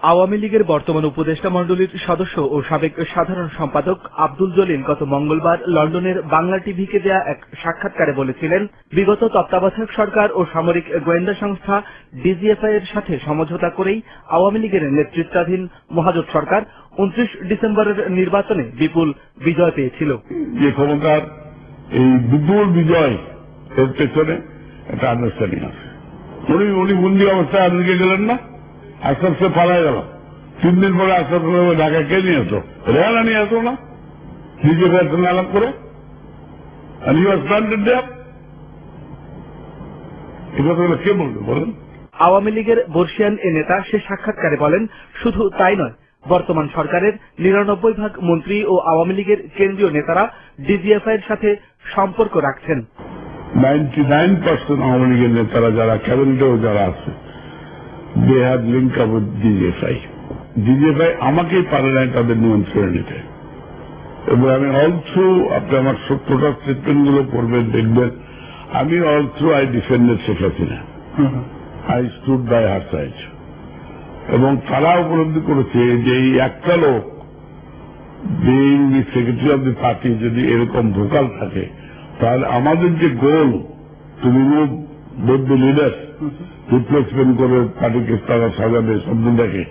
আওয়ামী লীগের বর্তমান উপদেষ্টা মণ্ডলীর সদস্য ও সাবেক সাধারণ সম্পাদক আব্দুল জলিল গত মঙ্গলবার লন্ডনের বাংলা টিভিকে দেয়া এক সাক্ষাৎকারে বলেছিলেন, বিগত তত্ত্বাবধায়ক সরকার ও সামরিক গোয়েন্দা সংস্থা ডিজিএফআই এর সাথে সমঝোতা করেই আওয়ামী লীগের নেতৃত্বাধীন মহাজোট সরকার 29 ডিসেম্বরের নির্বাচনে বিপুল বিজয় পেয়েছিল। যে ক্ষমতার এই বিপুল বিজয় এর পেছনে একটা আন্ডারস্ট্যান্ডিং আছে। উনি বন্দী অবস্থায় আমেরিকা গেলেন না, আস্তে পালায় গেল। 3 দিন পরে আস্তে ঢাকা কে নিয়ে আসো? রেহানা নিয়ে আসো না, নিজেকে আলাপ করে। কে বলবে বলেন? আওয়ামী লীগের বর্ষিয়ান এ নেতা সে সাক্ষাৎকারে বলেন, শুধু তাই নয়, বর্তমান সরকারের 99% মন্ত্রী ও আওয়ামী লীগের কেন্দ্রীয় নেতারা ডিজিএফআই এর সাথে সম্পর্ক রাখছেন। 99% আওয়ামী লীগের নেতারা যারা ক্যাবিনেটেও যারা আছে, they have link up with DGFI. DGFI আমাকেই পারে নাই তাদের নিয়ন্ত্রণে নিতে। এবং আমি অল থ্রু, আপনি আমার 70টা স্টেটমেন্ট গুলো পড়বেন, দেখবেন আমি all through I defended Sheikh Hasina, I stood by her side. এবং তারা উপলব্ধি করেছে যে এই একটা লোক being the secretary of the party যদি এরকম ভোকাল থাকে, তাহলে আমাদের যে goal to remove both the leaders, replacement করে পার্টিকে তারা সাজাবে শব্দটাকে,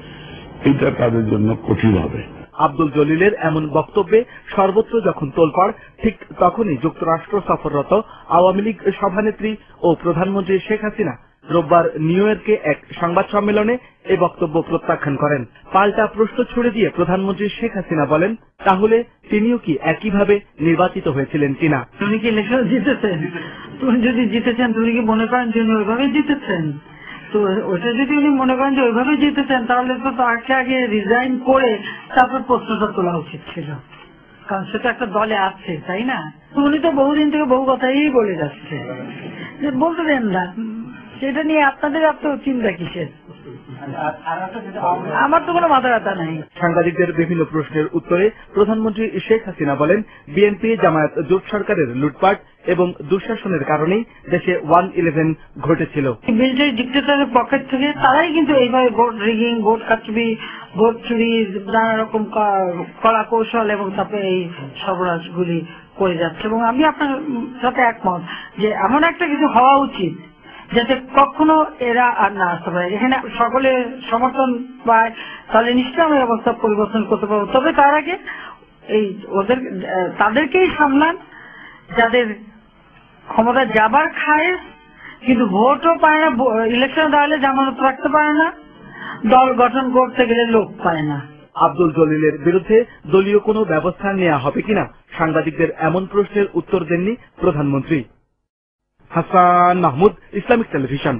এটা তাদের জন্য কঠিন হবে। আব্দুল জলিলের এমন বক্তব্যে সর্বত্র যখন তোলপাড়, ঠিক তখনই যুক্তরাষ্ট্র সফররত আওয়ামী লীগ সভানেত্রী ও প্রধানমন্ত্রী শেখ হাসিনা রোববার নিউ ইয়র্কে এক সংবাদ সম্মেলনে এ বক্তব্য প্রত্যাখ্যান করেন। পাল্টা প্রশ্ন ছুড়ে দিয়ে প্রধানমন্ত্রী শেখ হাসিনা বলেন, তাহলে তিনিও কি একইভাবে নির্বাচিত হয়েছিলেন কিনা? উনি কি ইলেকশন জিতেছেন? উনি যদি জিতেছেন, উনি কি মনে করেন যে উনি ওইভাবে জিতেছেন? তো ওইটা যদি উনি মনে করেন যে ওইভাবে জিতেছেন, তাহলে তো তাকে আগে রিজাইন করে তারপর প্রশ্নটা তোলা উচিত ছিল, কারণ সেটা একটা দলে আছে, তাই না? উনি তো বহুদিন থেকে বহু কথাই বলে যাচ্ছে, বলতে দেন না, সেটা নিয়ে আপনাদের এত চিন্তা কিসের? আমার তো কোনো মাথা ব্যথা নাই। সাংবাদিকদের বিভিন্ন প্রশ্নের উত্তরে প্রধানমন্ত্রী শেখ হাসিনা বলেন, বিএনপি জামায়াত জোট সরকারের লুটপাট এবং দুঃশাসনের কারণেই দেশে 1-11 ঘটেছিল। মিলিটারি ডিক্টেটরের পকেট থেকে তারাই কিন্তু এইভাবে ভোট রিগিং, ভোট কারচুপি, ভোট চুরি, নানা রকম কলা কৌশল এবং তারপরে এই সর্বনাশগুলি করে যাচ্ছে। এবং আমি আপনার সাথে একমত যে এমন একটা কিছু হওয়া উচিত যাতে কখনো এরা আর না আসতে পারে। এখানে সকলে সমর্থন পায়, তাহলে নিশ্চয়ই আমরা অবস্থা পরিবর্তন করতে পারবো। তবে তার আগে এই তাদেরকেই সামলান যাদের ক্ষমতা যাবার খায়, কিন্তু ভোটও পায় না, ইলেকশন দাঁড়ালে জামানত রাখতে পারে না, দল গঠন করতে গেলে লোক পায় না। আব্দুল জলিলের বিরুদ্ধে দলীয় কোনো ব্যবস্থা নেওয়া হবে কিনা সাংবাদিকদের এমন প্রশ্নের উত্তর দেননি প্রধানমন্ত্রী। Hasan Mahmud, Islamic television.